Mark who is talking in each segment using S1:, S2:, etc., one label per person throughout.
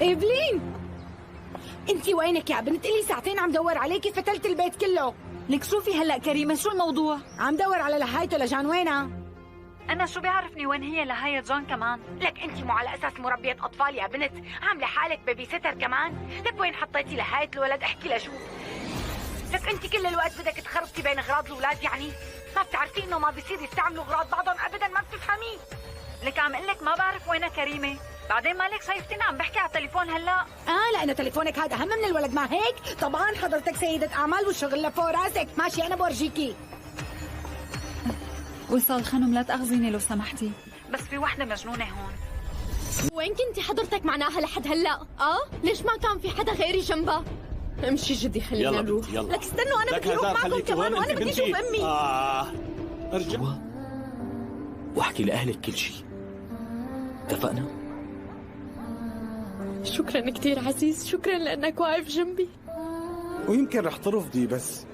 S1: إيفلين، انتي وينك يا بنت؟ إلي ساعتين عم دور عليكي، فتلت البيت كله.
S2: لك شوفي هلا كريمة، شو الموضوع؟
S1: عم دور على لهايته. لجان وينها؟
S2: أنا شو بيعرفني وين هي لهاية جان كمان؟
S1: لك انتي مو على اساس مربية اطفال يا بنت، عاملة حالك بيبي ستر كمان. لك وين حطيتي لهاية الولد؟ احكي لشوف. لك انتي كل الوقت بدك تخربطي بين اغراض الاولاد، يعني ما بتعرفي انه ما بيصير يستعملوا اغراض بعضهم ابدا؟ ما بتفهمي؟
S2: لك عم قلك ما بعرف وينها كريمة. بعدين مالك شايفتيني عم بحكي على التليفون هلا؟
S1: لانه تليفونك هذا اهم من الولد، ما هيك؟ طبعا حضرتك سيدة اعمال والشغل لفوق راسك. ماشي انا بورجيكي.
S2: وصال خانم لا تأخذيني لو سمحتي، بس في وحدة مجنونة هون.
S3: وين كنتي حضرتك معناها لحد هلا؟ ليش ما كان في حدا غيري جنبها؟ امشي جدي خلينا
S4: يلا
S3: نروح.
S4: بنتي، يلا.
S3: لك استنوا، انا بدي اروح معكم كمان، وانا بدي اشوف امي.
S4: ارجع واحكي لاهلك كل شيء، اتفقنا؟
S3: شكرا كثير عزيز، شكرا لانك واقف جنبي.
S5: ويمكن رح ترفضي، بس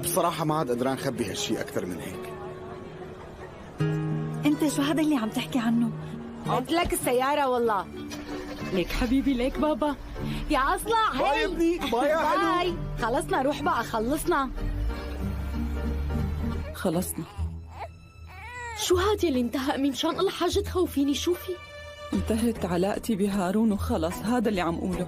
S5: بصراحة ما عاد قدران خبي هالشي أكثر من هيك.
S2: انت شو هذا اللي عم تحكي عنه؟
S1: قلت لك السيارة والله. ليك حبيبي، ليك بابا. يا اصلع هي.
S5: باي يا ابني، باي يا حلو.
S1: باي. خلصنا، روح بقى، خلصنا.
S6: خلصنا.
S3: شو هاد اللي انتهى؟ امي مشان الله حاجة تخوفيني. شوفي
S6: انتهت علاقتي بهارون وخلص، هذا اللي عم قوله.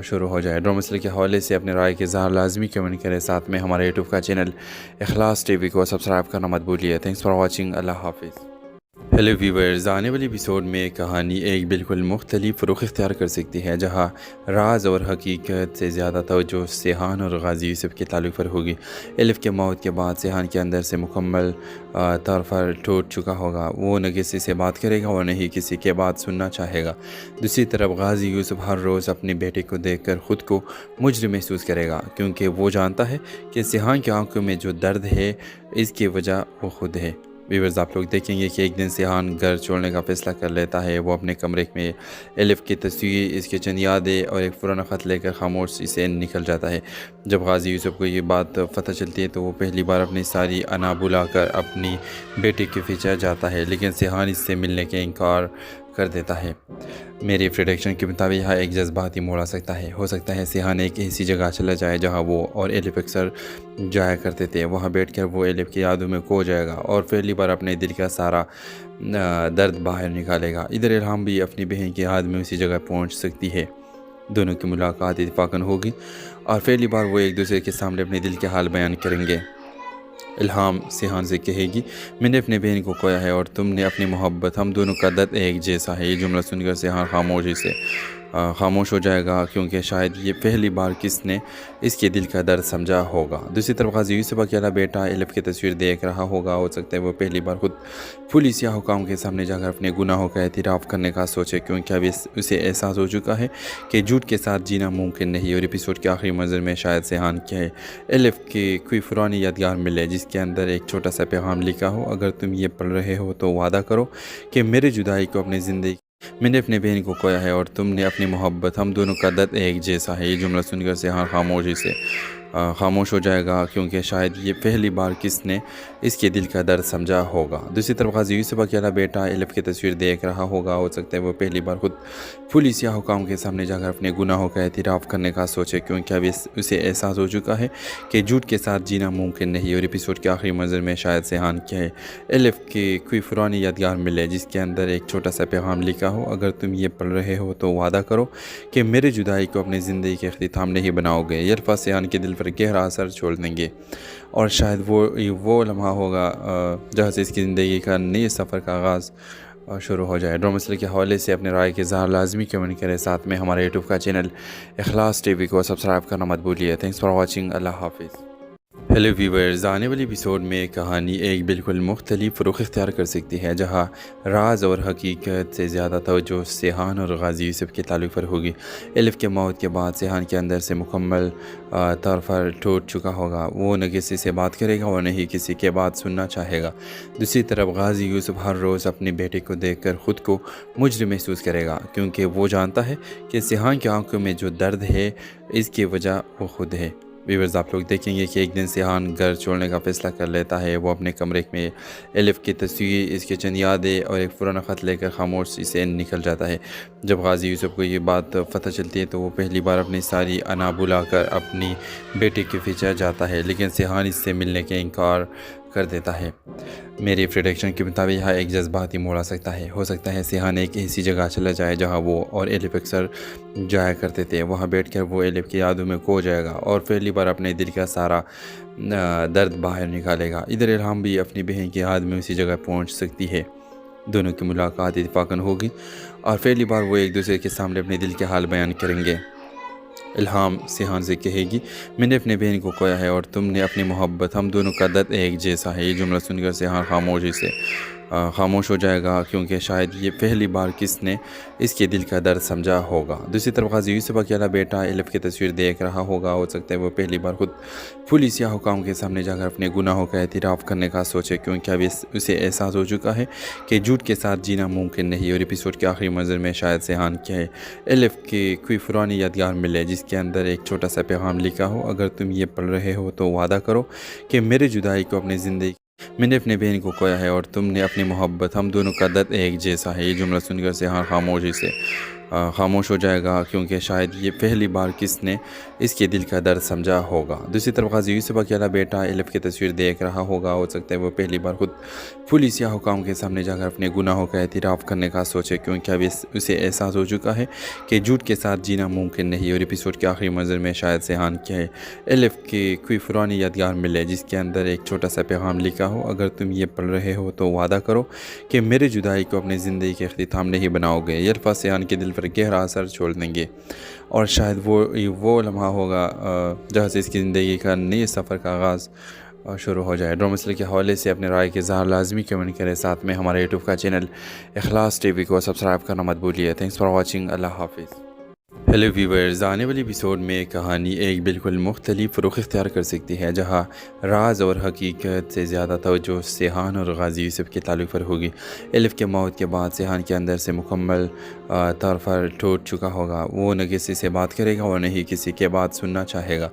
S7: شروع ہو جائے۔ ڈرامہ مسئلے کے حوالے سے اپنے رائے کے اظہار لازمی کمنٹ کریں، ساتھ میں ہمارے یوٹیوب کا چینل اخلاص ٹی وی کو سبسکرائب کرنا مت بھولیے۔ تھینکس فار واچنگ، اللہ حافظ۔ ہیلو ویورز، آنے والی ایپیسوڈ میں کہانی ایک بالکل مختلف رخ اختیار کر سکتی ہے، جہاں راز اور حقیقت سے زیادہ توجہ سیحان اور غازی یوسف کے تعلق پر ہوگی۔ الف کے موت کے بعد سیحان کے اندر سے مکمل طور پر ٹوٹ چکا ہوگا، وہ نہ کسی سے بات کرے گا اور نہ ہی کسی کے بات سننا چاہے گا۔ دوسری طرف غازی یوسف ہر روز اپنے بیٹے کو دیکھ کر خود کو مجرم محسوس کرے گا، کیونکہ وہ جانتا ہے کہ سیحان کی آنکھوں میں جو درد ہے اس کی وجہ وہ خود ہے۔ ویورز، آپ لوگ دیکھیں گے کہ ایک دن سیحان گھر چھوڑنے کا فیصلہ کر لیتا ہے۔ وہ اپنے کمرے میں الف کی تصویر، اس کے چند یادیں اور ایک پرانا خط لے کر خاموشی سے نکل جاتا ہے۔ جب غازی یوسف کو یہ بات پتہ چلتی ہے تو وہ پہلی بار اپنی ساری انا بلا کر اپنی بیٹی کے پیچھے جاتا ہے، لیکن سیحان اس سے ملنے کے انکار کر دیتا ہے۔ میری پریڈکشن کے مطابق یہاں ایک جذباتی موڑ آ سکتا ہے۔ ہو سکتا ہے سیحان ایک ایسی جگہ چلا جائے جہاں وہ اور الف اکثر جایا کرتے تھے۔ وہاں بیٹھ کر وہ الف کی یادوں میں کھو جائے گا اور پہلی بار اپنے دل کا سارا درد باہر نکالے گا۔ ادھر الہام بھی اپنی بہن کی یاد میں اسی جگہ پہنچ سکتی ہے۔ دونوں کی ملاقات اتفاقاً ہوگی اور پہلی بار وہ ایک دوسرے کے سامنے اپنے دل کے حال بیان کریں گے۔ الہام سیحان سے کہے گی، میں نے اپنے بہن کو کھویا ہے اور تم نے اپنی محبت، ہم دونوں کا درد ایک جیسا ہے۔ یہ جملہ سن کر سیحان خاموش ہو جائے گا، کیونکہ شاید یہ پہلی بار کس نے اس کے دل کا درد سمجھا ہوگا۔ دوسری طرف غازی یوسف اکیلا بیٹا الف کی تصویر دیکھ رہا ہوگا۔ ہو سکتا ہے وہ پہلی بار خود پولیس یا حکام کے سامنے جا کر اپنے گناہوں کا اعتراف کرنے کا سوچے، کیونکہ اب اسے احساس ہو چکا ہے کہ جھوٹ کے ساتھ جینا ممکن نہیں۔ اور ایپیسوڈ کے آخری منظر میں شاید سیحان کے الف کی کوئی پرانی یادگار ملے، جس کے اندر ایک چھوٹا سا پیغام لکھا ہو، اگر تم یہ پڑھ رہے ہو تو وعدہ کرو کہ میری جدائی کو اپنی زندگی، میں نے اپنے بہن کو کھویا ہے اور تم نے اپنی محبت، ہم دونوں کا درد ایک جیسا ہے۔ یہ جملہ سن کر سیحان خاموش ہو جائے گا، کیونکہ شاید یہ پہلی بار کس نے اس کے دل کا درد سمجھا ہوگا۔ دوسری طرف غازی یوسف اکیلا بیٹا الف کی تصویر دیکھ رہا ہوگا۔ ہو سکتا ہے وہ پہلی بار خود پولیس یا حکام کے سامنے جا کر اپنے گناہوں کا اعتراف کرنے کا سوچے، کیونکہ اب اسے احساس ہو چکا ہے کہ جھوٹ کے ساتھ جینا ممکن نہیں۔ اور ایپیسوڈ کے آخری منظر میں شاید سیحان کے الف کی کوئی پرانی یادگار ملے، جس کے اندر ایک چھوٹا سا پیغام لکھا ہو، اگر تم یہ پڑھ رہے ہو تو وعدہ کرو کہ میری جدائی کو اپنی زندگی کے اختتام نہیں بناؤ گے۔ یہ الفاظ سیحان کے دل پر گہرا اثر چھوڑ دیں گے اور شاید وہ لمحہ ہوگا جہاں سے اس کی زندگی کا نئے سفر کا آغاز شروع ہو جائے۔ ڈرامہ مسئلے کے حوالے سے اپنے رائے کے اظہار لازمی کمنٹ کریں، ساتھ میں ہمارے یوٹیوب کا چینل اخلاص ٹی وی کو سبسکرائب کرنا مت بھولیے۔ تھینکس فار واچنگ، اللہ حافظ۔ ہیلو ویورز، آنے والی ایپیسوڈ میں کہانی ایک بالکل مختلف رخ اختیار کر سکتی ہے، جہاں راز اور حقیقت سے زیادہ توجہ سیحان اور غازی یوسف کے تعلق پر ہوگی۔ الف کے موت کے بعد سیحان کے اندر سے مکمل طور پر ٹوٹ چکا ہوگا، وہ نہ کسی سے بات کرے گا اور نہ ہی کسی کے بات سننا چاہے گا۔ دوسری طرف غازی یوسف ہر روز اپنے بیٹے کو دیکھ کر خود کو مجرم محسوس کرے گا، کیونکہ وہ جانتا ہے کہ سیحان کی آنکھوں میں جو درد ہے اس کی وجہ وہ خود ہے۔ ویورز، آپ لوگ دیکھیں گے کہ ایک دن سیحان گھر چھوڑنے کا فیصلہ کر لیتا ہے۔ وہ اپنے کمرے میں الف کی تصویر، اس کے چند یادیں اور ایک پرانا خط لے کر خاموشی سے نکل جاتا ہے۔ جب غازی یوسف کو یہ بات پتہ چلتی ہے تو وہ پہلی بار اپنی ساری انا بلا کر اپنی بیٹی کے پیچھے جاتا ہے، لیکن سیحان اس سے ملنے کے انکار کر دیتا ہے۔ میری پریڈکشن کے مطابق یہاں ایک جذباتی موڑ آ سکتا ہے۔ ہو سکتا ہے سیحان ایک ایسی جگہ چلا جائے جہاں وہ اور الف اکثر جایا کرتے تھے۔ وہاں بیٹھ کر وہ الف کی یادوں میں کھو جائے گا اور پہلی بار اپنے دل کا سارا درد باہر نکالے گا۔ ادھر الہام بھی اپنی بہن کی یاد میں اسی جگہ پہنچ سکتی ہے۔ دونوں کی ملاقات اتفاقاً ہوگی اور پہلی بار وہ ایک دوسرے کے سامنے اپنے دل کے حال بیان کریں گے۔ الہام سیحان سے کہے گی، میں نے اپنے بہن کو کھویا ہے اور تم نے اپنی محبت، ہم دونوں کا درد ایک جیسا ہے۔ یہ جملہ سن کر سیحان خاموش ہو جائے گا، کیونکہ شاید یہ پہلی بار کس نے اس کے دل کا درد سمجھا ہوگا۔ دوسری طرف غازی یوسف اکیلا بیٹا الف کی تصویر دیکھ رہا ہوگا۔ ہو سکتا ہے وہ پہلی بار خود پولیس یا حکام کے سامنے جا کر اپنے گناہوں کا اعتراف کرنے کا سوچے، کیونکہ اب اسے احساس ہو چکا ہے کہ جھوٹ کے ساتھ جینا ممکن نہیں۔ اور ایپیسوڈ کے آخری منظر میں شاید سیحان کے الف کی کوئی پرانی یادگار ملے، جس کے اندر ایک چھوٹا سا پیغام لکھا ہو، اگر تم یہ پڑھ رہے ہو تو وعدہ کرو کہ میری جدائی کو اپنی زندگی، میں نے اپنے بہن کو کھویا ہے اور تم نے اپنی محبت، ہم دونوں کا درد ایک جیسا ہے۔ یہ جملہ سن کر سیحان خاموش ہو جائے گا کیونکہ شاید یہ پہلی بار کس نے اس کے دل کا درد سمجھا ہوگا۔ دوسری طرف غازی یوسف اکیلا بیٹا ایلف کی تصویر دیکھ رہا ہوگا، ہو سکتا ہے وہ پہلی بار خود پولیس یا حکام کے سامنے جا کر اپنے گناہوں کا اعتراف کرنے کا سوچے، کیونکہ اب اسے احساس ہو چکا ہے کہ جھوٹ کے ساتھ جینا ممکن نہیں۔ اور ایپیسوڈ کے آخری منظر میں شاید سیحان کے ایلف کی کوئی پرانی یادگار ملے جس کے اندر ایک چھوٹا سا پیغام لکھا ہو، اگر تم یہ پڑھ رہے ہو تو وعدہ کرو کہ میرے جدائی کو اپنی زندگی کے اختتام نہیں بناؤ گے۔ یہ الفاظ سیحان کے دل پر گہرا اثر چھوڑ دیں گے اور شاید وہ لمحہ ہوگا جہاں سے اس کی زندگی کا نئے سفر کا آغاز شروع ہو جائے۔ ڈرامہ مسئلے کے حوالے سے اپنے رائے کے اظہار لازمی کمنٹ کریں، ساتھ میں ہمارے یوٹیوب کا چینل اخلاص ٹی وی کو سبسکرائب کرنا مت بھولیے۔ تھینکس فار واچنگ، اللہ حافظ۔ ہیلو ویورز، آنے والی ایپیسوڈ میں کہانی ایک بالکل مختلف رخ اختیار کر سکتی ہے، جہاں راز اور حقیقت سے زیادہ توجہ سیحان اور غازی یوسف کے تعلق پر ہوگی۔ ایلف کے موت کے بعد سیحان کے اندر سے مکمل طور پر ٹوٹ چکا ہوگا، وہ نہ کسی سے بات کرے گا اور نہ ہی کسی کے بات سننا چاہے گا۔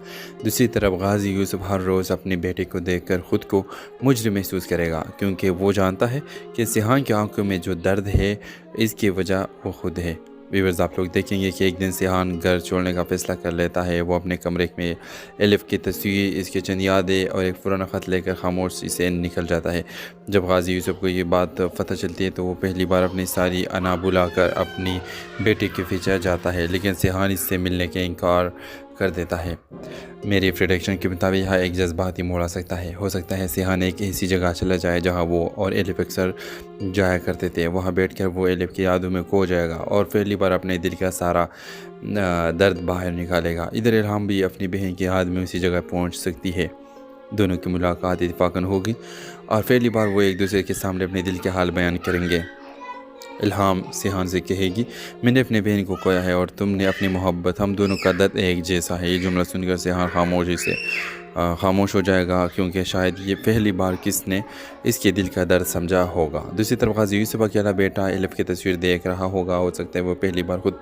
S7: دوسری طرف غازی یوسف ہر روز اپنے بیٹے کو دیکھ کر خود کو مجرم محسوس کرے گا، کیونکہ وہ جانتا ہے کہ سیحان کی آنکھوں میں جو درد ہے اس کی وجہ وہ خود ہے۔ ویورز، آپ لوگ دیکھیں گے کہ ایک دن سیحان گھر چھوڑنے کا فیصلہ کر لیتا ہے۔ وہ اپنے کمرے میں ایلف کی تصویر، اس کے چند یادیں اور ایک پرانا خط لے کر خاموشی سے نکل جاتا ہے۔ جب غازی یوسف کو یہ بات پتہ چلتی ہے تو وہ پہلی بار اپنی ساری انا بلا کر اپنی بیٹی کے پیچھے جاتا ہے، لیکن سیحان اس سے ملنے کے انکار کر دیتا ہے۔ میری پریڈکشن کے مطابق یہاں ایک جذباتی موڑ آ سکتا ہے۔ ہو سکتا ہے سیحان ایک ایسی جگہ چلا جائے جہاں وہ اور ایلف اکثر جایا کرتے تھے۔ وہاں بیٹھ کر وہ ایلف کی یادوں میں کھو جائے گا اور پہلی بار اپنے دل کا سارا درد باہر نکالے گا۔ ادھر الہام بھی اپنی بہن کی یاد میں اسی جگہ پہنچ سکتی ہے۔ دونوں کی ملاقات اتفاقاً ہوگی اور پہلی بار وہ ایک دوسرے کے سامنے اپنے دل کے حال بیان کریں گے۔ الہام سیحان سے کہے گی، میں نے اپنے بہن کو کھویا ہے اور تم نے اپنی محبت، ہم دونوں کا درد ایک جیسا ہے۔ یہ جملہ سن کر سیحان خاموش ہو جائے گا کیونکہ شاید یہ پہلی بار کس نے اس کے دل کا درد سمجھا ہوگا۔ دوسری طرف غازی یوسف اکیلا بیٹا ایلف کی تصویر دیکھ رہا ہوگا، ہو سکتا ہے وہ پہلی بار خود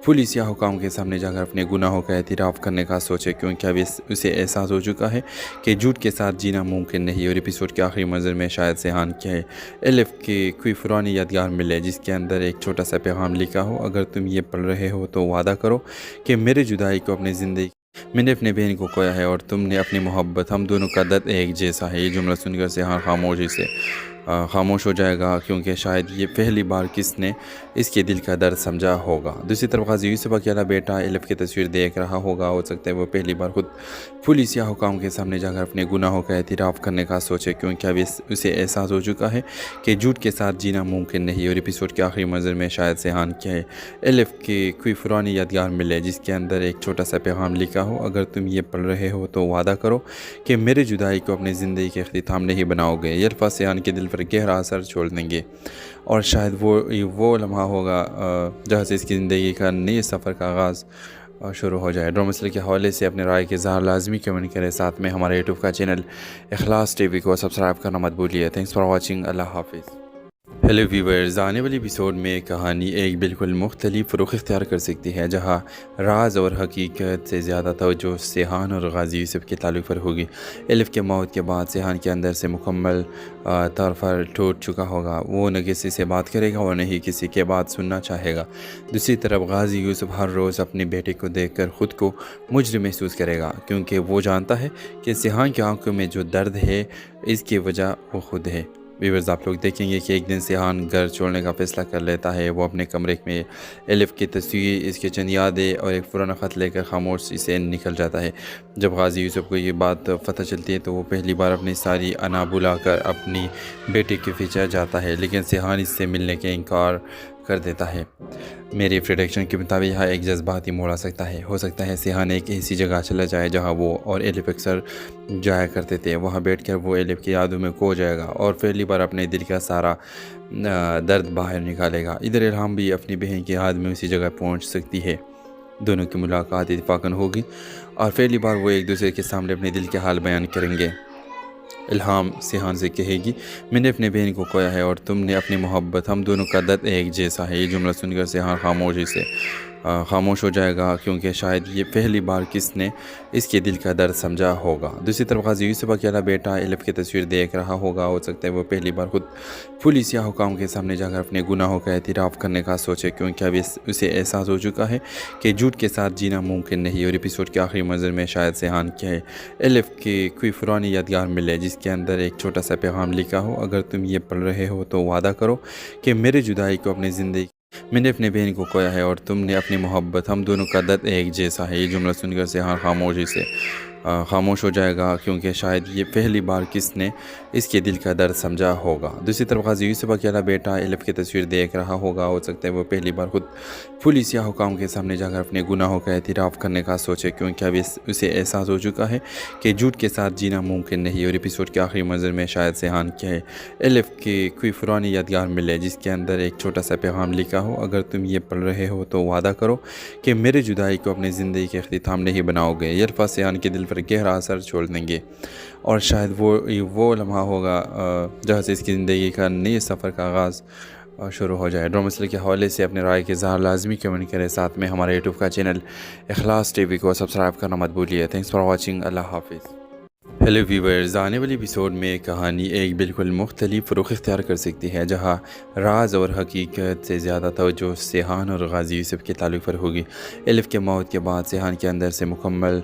S7: پولیس یا حکام کے سامنے جا کر اپنے گناہوں کا اعتراف کرنے کا سوچے، کیونکہ اب اسے احساس ہو چکا ہے کہ جھوٹ کے ساتھ جینا ممکن نہیں۔ اور ایپیسوڈ کے آخری منظر میں شاید سیحان کے ایلف کی کوئی پرانی یادگار ملے جس کے اندر ایک چھوٹا سا پیغام لکھا ہو، اگر تم یہ پڑھ رہے ہو تو وعدہ کرو کہ میرے جدائی کو اپنی زندگی، میں نے اپنے بہن کو کھویا ہے اور تم نے اپنی محبت، ہم دونوں کا درد ایک جیسا ہے۔ یہ جملہ سن کر سیحان خاموش ہو جائے گا کیونکہ شاید یہ پہلی بار کس نے اس کے دل کا درد سمجھا ہوگا۔ دوسری طرف غازی یوسف اکیلا بیٹا ایلف کی تصویر دیکھ رہا ہوگا، ہو سکتا ہے وہ پہلی بار خود پولیس یا حکام کے سامنے جا کر اپنے گناہوں کا اعتراف کرنے کا سوچے، کیونکہ اب اسے احساس ہو چکا ہے کہ جھوٹ کے ساتھ جینا ممکن نہیں۔ اور ایپیسوڈ کے آخری منظر میں شاید سیحان کے ایلف کی کوئی پرانی یادگار ملے جس کے اندر ایک چھوٹا سا پیغام لکھا ہو، اگر تم یہ پڑھ رہے ہو تو وعدہ کرو کہ میرے جدائی کو اپنی زندگی کے اختتام نہیں بناؤ گے۔ یہ الفاظ سیحان کے دل پر گہرا اثر چھوڑ دیں گے اور شاید وہ لمحہ ہوگا جہاں سے اس کی زندگی کا نئے سفر کا آغاز شروع ہو جائے۔ ڈرامہ مسئلے کے حوالے سے اپنے رائے کے اظہار لازمی کمنٹ کریں، ساتھ میں ہمارے یوٹیوب کا چینل اخلاص ٹی وی کو سبسکرائب کرنا مت بھولیے۔ تھینکس فار واچنگ، اللہ حافظ۔ ہیلو ویورز، آنے والی ایپیسوڈ میں کہانی ایک بالکل مختلف رخ اختیار کر سکتی ہے، جہاں راز اور حقیقت سے زیادہ توجہ سیحان اور غازی یوسف کے تعلق پر ہوگی۔ ایلف کے موت کے بعد سیحان کے اندر سے مکمل طور پر ٹوٹ چکا ہوگا، وہ نہ کسی سے بات کرے گا اور نہ ہی کسی کے بات سننا چاہے گا۔ دوسری طرف غازی یوسف ہر روز اپنے بیٹے کو دیکھ کر خود کو مجرم محسوس کرے گا، کیونکہ وہ جانتا ہے کہ سیحان کی آنکھوں میں جو درد ہے اس کی وجہ وہ خود ہے۔ ویورز، آپ لوگ دیکھیں گے کہ ایک دن سیحان گھر چھوڑنے کا فیصلہ کر لیتا ہے۔ وہ اپنے کمرے میں ایلف کی تصویر، اس کے چند یادیں اور ایک پرانا خط لے کر خاموشی سے نکل جاتا ہے۔ جب غازی یوسف کو یہ بات پتہ چلتی ہے تو وہ پہلی بار اپنی ساری انا بلا کر اپنی بیٹی کے پیچھے جاتا ہے، لیکن سیحان اس سے ملنے کے انکار کر دیتا ہے۔ میری پریڈکشن کے مطابق یہاں ایک جذباتی موڑ آ سکتا ہے۔ ہو سکتا ہے سیحان ایک ایسی جگہ چلا جائے جہاں وہ اور ایلف اکثر جایا کرتے تھے۔ وہاں بیٹھ کر وہ ایلف کی یادوں میں کھو جائے گا اور پہلی بار اپنے دل کا سارا درد باہر نکالے گا۔ ادھر الہام بھی اپنی بہن کی یاد میں اسی جگہ پہنچ سکتی ہے۔ دونوں کی ملاقات اتفاقاً ہوگی اور پہلی بار وہ ایک دوسرے کے سامنے اپنے دل کے حال بیان کریں گے۔ الہام سیحان سے کہے گی، میں نے اپنے بہن کو کھویا ہے اور تم نے اپنی محبت، ہم دونوں کا درد ایک جیسا ہے۔ یہ جملہ سن کر سیحان خاموش ہو جائے گا کیونکہ شاید یہ پہلی بار کس نے اس کے دل کا درد سمجھا ہوگا۔ دوسری طرف غازی یوسف اکیلا بیٹا الف کی تصویر دیکھ رہا ہوگا، ہو سکتا ہے وہ پہلی بار خود پولیس یا حکام کے سامنے جا کر اپنے گناہوں کا اعتراف کرنے کا سوچے، کیونکہ اب اسے احساس ہو چکا ہے کہ جھوٹ کے ساتھ جینا ممکن نہیں۔ اور ایپیسوڈ کے آخری منظر میں شاید سیحان کے الف کی کوئی پرانی یادگار ملے جس کے اندر ایک چھوٹا سا پیغام لکھا ہو، اگر تم یہ پڑھ رہے ہو تو وعدہ کرو کہ میری جدائی کو اپنی زندگی میں نے اپنے بہن کو کھویا ہے اور تم نے اپنی محبت، ہم دونوں کا درد ایک جیسا ہے۔ یہ جملہ سن کر سیحان خاموشی سے خاموش ہو جائے گا کیونکہ شاید یہ پہلی بار کس نے اس کے دل کا درد سمجھا ہوگا۔ دوسری طرف غازی یوسف اکیلا بیٹا الف کی تصویر دیکھ رہا ہوگا، ہو سکتا ہے وہ پہلی بار خود پولیس یا حکام کے سامنے جا کر اپنے گناہوں کا اعتراف کرنے کا سوچے، کیونکہ اب اسے احساس ہو چکا ہے کہ جھوٹ کے ساتھ جینا ممکن نہیں۔ اور ایپیسوڈ کے آخری منظر میں شاید سیحان کے الف کی کوئی پرانی یادگار ملے جس کے اندر ایک چھوٹا سا پیغام لکھا ہو، اگر تم یہ پڑھ رہے ہو تو وعدہ کرو کہ میری جدائی کو اپنی زندگی کے اختتام نہیں بناؤ گے۔ یہ الفاظ سیحان کے دل پر گہرا اثر چھوڑ دیں گے اور شاید وہ لمحہ ہوگا جہاں سے اس کی زندگی کا نئے سفر کا آغاز شروع ہو جائے۔ ڈرامہ مسئلے کے حوالے سے اپنے رائے کے اظہار لازمی کمنٹ کریں، ساتھ میں ہمارے یوٹیوب کا چینل اخلاص ٹی وی کو سبسکرائب کرنا مت بھولیے۔ تھینکس فار واچنگ، اللہ حافظ۔ ہیلو ویورز، آنے والی ایپیسوڈ میں کہانی ایک بالکل مختلف رخ اختیار کر سکتی ہے، جہاں راز اور حقیقت سے زیادہ توجہ سیحان اور غازی یوسف کے تعلق پر ہوگی۔ الف کے موت کے بعد سیحان کے اندر سے مکمل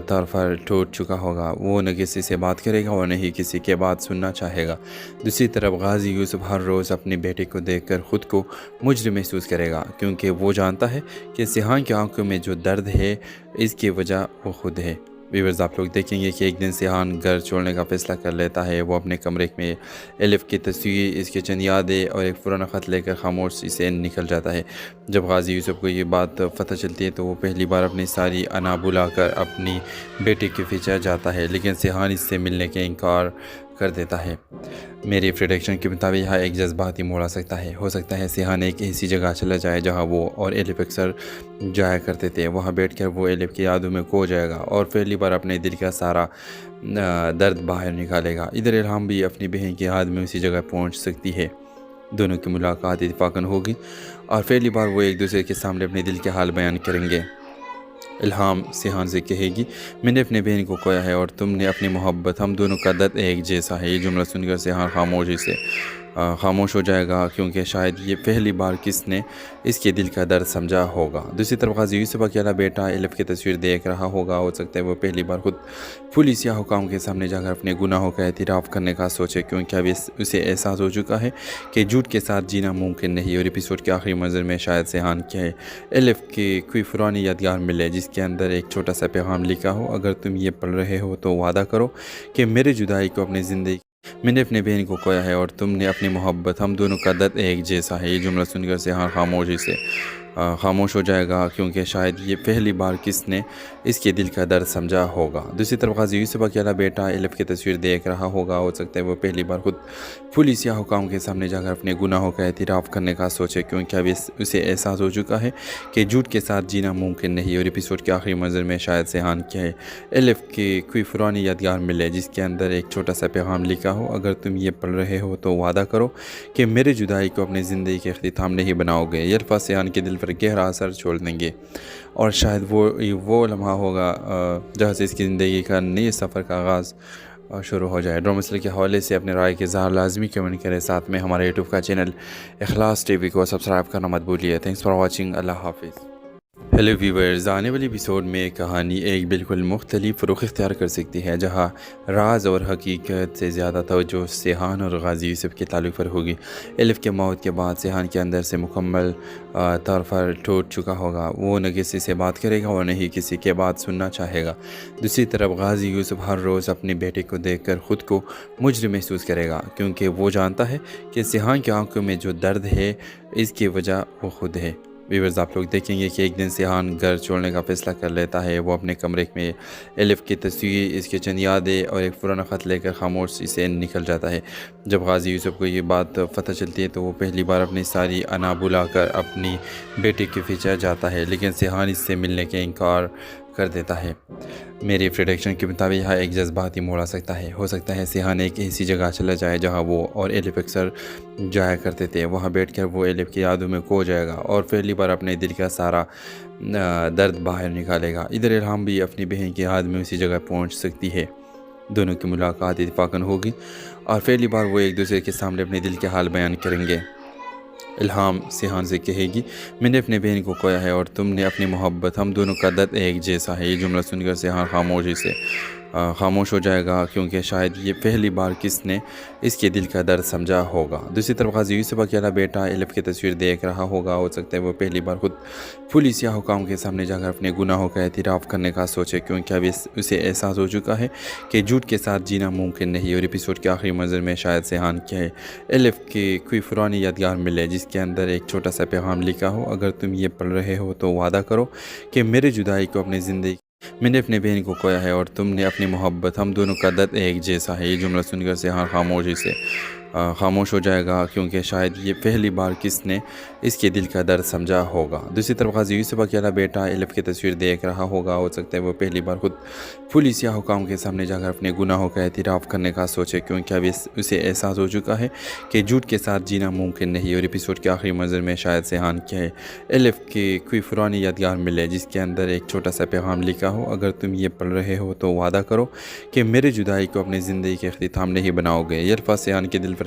S7: طور پر ٹوٹ چکا ہوگا، وہ نہ کسی سے بات کرے گا اور نہ ہی کسی کے بات سننا چاہے گا۔ دوسری طرف غازی یوسف ہر روز اپنی بیٹے کو دیکھ کر خود کو مجرم محسوس کرے گا، کیونکہ وہ جانتا ہے کہ سیحان کی آنکھوں میں جو درد ہے اس کی وجہ وہ خود ہے۔ ویورز، آپ لوگ دیکھیں گے کہ ایک دن سیحان گھر چھوڑنے کا فیصلہ کر لیتا ہے۔ وہ اپنے کمرے میں الف کی تصویر، اس کے چند یادیں اور ایک پرانا خط لے کر خاموشی سے نکل جاتا ہے۔ جب غازی یوسف کو یہ بات پتہ چلتی ہے تو وہ پہلی بار اپنی ساری انا بلا کر اپنی بیٹی کے پیچھے جاتا ہے، لیکن سیحان اس سے ملنے کے انکار کر دیتا ہے۔ میری پریڈکشن کے مطابق یہاں ایک جذباتی موڑ آ سکتا ہے۔ ہو سکتا ہے سیحان ایک ایسی جگہ چلا جائے جہاں وہ اور الف اکثر جایا کرتے تھے۔ وہاں بیٹھ کر وہ الف کی یادوں میں کھو جائے گا اور پہلی بار اپنے دل کا سارا درد باہر نکالے گا۔ ادھر الہام بھی اپنی بہن کی یاد میں اسی جگہ پہنچ سکتی ہے۔ دونوں کی ملاقات اتفاقاً ہوگی اور پہلی بار وہ ایک دوسرے کے سامنے اپنے دل کے حال بیان کریں گے۔ الہام سیحان سے کہے گی، میں نے اپنے بہن کو کھویا ہے اور تم نے اپنی محبت، ہم دونوں کا درد ایک جیسا ہے۔ یہ جملہ سن کر سیحان خاموشی سے خاموش ہو جائے گا کیونکہ شاید یہ پہلی بار کس نے اس کے دل کا درد سمجھا ہوگا۔ دوسری طرف غازی یوسف اکیلا بیٹا الف کی تصویر دیکھ رہا ہوگا، ہو سکتا ہے وہ پہلی بار خود پولیس یا حکام کے سامنے جا کر اپنے گناہوں کا اعتراف کرنے کا سوچے، کیونکہ اب اسے احساس ہو چکا ہے کہ جھوٹ کے ساتھ جینا ممکن نہیں۔ اور ایپیسوڈ کے آخری منظر میں شاید سیحان کے الف کی کوئی پرانی یادگار ملے جس کے اندر ایک چھوٹا سا پیغام لکھا ہو، اگر تم یہ پڑھ رہے ہو تو وعدہ کرو کہ میری جدائی کو اپنی زندگی میں نے اپنے بہن کو کھویا ہے اور تم نے اپنی محبت، ہم دونوں کا درد ایک جیسا ہے۔ یہ جملہ سن کر سیحان خاموشی سے خاموش ہو جائے گا کیونکہ شاید یہ پہلی بار کس نے اس کے دل کا درد سمجھا ہوگا۔ دوسری طرف غازی یوسف اکیلا بیٹا الف کی تصویر دیکھ رہا ہوگا، ہو سکتا ہے وہ پہلی بار خود پولیس یا حکام کے سامنے جا کر اپنے گناہوں کا اعتراف کرنے کا سوچے، کیونکہ اب اسے احساس ہو چکا ہے کہ جھوٹ کے ساتھ جینا ممکن نہیں۔ اور ایپیسوڈ کے آخری منظر میں شاید سیحان کے الف کی کوئی پرانی یادگار ملے جس کے اندر ایک چھوٹا سا پیغام لکھا ہو، اگر تم یہ پڑھ رہے ہو تو وعدہ کرو کہ میری جدائی کو اپنی زندگی کے اختتام نہیں بناؤ گے۔ یہ الفاظ سیحان کے دل پر گہرا اثر چھوڑ دیں گے اور شاید وہ لمحہ ہوگا جہاں سے اس کی زندگی کا نئے سفر کا آغاز شروع ہو جائے۔ ڈرامہ مسئلے کے حوالے سے اپنے رائے کے اظہار لازمی کمنٹ کریں، ساتھ میں ہمارے یوٹیوب کا چینل اخلاص ٹی وی کو سبسکرائب کرنا مت بھولیے۔ تھینکس فار واچنگ، اللہ حافظ۔ ہیلو ویورز، آنے والی ایپیسوڈ میں کہانی ایک بالکل مختلف رخ اختیار کر سکتی ہے، جہاں راز اور حقیقت سے زیادہ توجہ سیحان اور غازی یوسف کے تعلق پر ہوگی۔ الف کے موت کے بعد سیحان کے اندر سے مکمل طور پر ٹوٹ چکا ہوگا، وہ نہ کسی سے بات کرے گا اور نہ ہی کسی کے بات سننا چاہے گا۔ دوسری طرف غازی یوسف ہر روز اپنی بیٹے کو دیکھ کر خود کو مجرم محسوس کرے گا، کیونکہ وہ جانتا ہے کہ سیحان کی آنکھوں میں جو درد ہے اس کی وجہ وہ خود ہے۔ ویورز، آپ لوگ دیکھیں گے کہ ایک دن سیحان گھر چھوڑنے کا فیصلہ کر لیتا ہے۔ وہ اپنے کمرے میں الف کی تصویر، اس کے چند یادیں اور ایک پرانا خط لے کر خاموشی سے نکل جاتا ہے۔ جب غازی یوسف کو یہ بات پتہ چلتی ہے تو وہ پہلی بار اپنی ساری انا بلا کر اپنی بیٹی کے پیچھے جاتا ہے، لیکن سیحان اس سے ملنے کے انکار کر دیتا ہے۔ میری پریڈکشن کے مطابق یہاں ایک جذباتی موڑ آ سکتا ہے۔ ہو سکتا ہے سیحان ایک ایسی جگہ چلا جائے جہاں وہ اور ایلف اکثر جایا کرتے تھے۔ وہاں بیٹھ کر وہ ایلف کی یادوں میں کھو جائے گا اور پہلی بار اپنے دل کا سارا درد باہر نکالے گا۔ ادھر الہام بھی اپنی بہن کی یاد میں اسی جگہ پہنچ سکتی ہے۔ دونوں کی ملاقات اتفاقاً ہوگی اور پہلی بار وہ ایک دوسرے کے سامنے اپنے دل کے حال بیان کریں گے۔ الہام سیحان سے کہے گی، میں نے اپنے بہن کو کھویا ہے اور تم نے اپنی محبت، ہم دونوں کا درد ایک جیسا ہے۔ یہ جملہ سن کر سیحان خاموش ہو جائے گا کیونکہ شاید یہ پہلی بار کس نے اس کے دل کا درد سمجھا ہوگا۔ دوسری طرف غازی یوسف اکیلا بیٹا ایلف کی تصویر دیکھ رہا ہوگا۔ ہو سکتا ہے وہ پہلی بار خود پولیس یا حکام کے سامنے جا کر اپنے گناہوں کا اعتراف کرنے کا سوچے، کیونکہ اب اسے احساس ہو چکا ہے کہ جھوٹ کے ساتھ جینا ممکن نہیں۔ اور ایپیسوڈ کے آخری منظر میں شاید سیحان کے ایلف کی کوئی پرانی یادگار ملے جس کے اندر ایک چھوٹا سا پیغام لکھا ہو، اگر تم یہ پڑھ رہے ہو تو وعدہ کرو کہ میرے جدائی کو اپنی زندگی، میں نے اپنے بہن کو کھویا ہے اور تم نے اپنی محبت، ہم دونوں کا درد ایک جیسا ہے۔ یہ جملہ سن کر سیحان خاموش ہو جائے گا کیونکہ شاید یہ پہلی بار کس نے اس کے دل کا درد سمجھا ہوگا۔ دوسری طرف غازی یوسف اکیلا بیٹا ایلف کی تصویر دیکھ رہا ہوگا۔ ہو سکتا ہے وہ پہلی بار خود پولیس یا حکام کے سامنے جا کر اپنے گناہوں کا اعتراف کرنے کا سوچے، کیونکہ اب اسے احساس ہو چکا ہے کہ جھوٹ کے ساتھ جینا ممکن نہیں۔ اور ایپیسوڈ کے آخری منظر میں شاید سیحان کے ایلف کی کوئی پرانی یادگار ملے جس کے اندر ایک چھوٹا سا پیغام لکھا ہو، اگر تم یہ پڑھ رہے ہو تو وعدہ کرو کہ میرے جدائی کو اپنی زندگی کے اختتام نہیں بناؤ گے۔ یہ الفاظ سیحان کے دل پر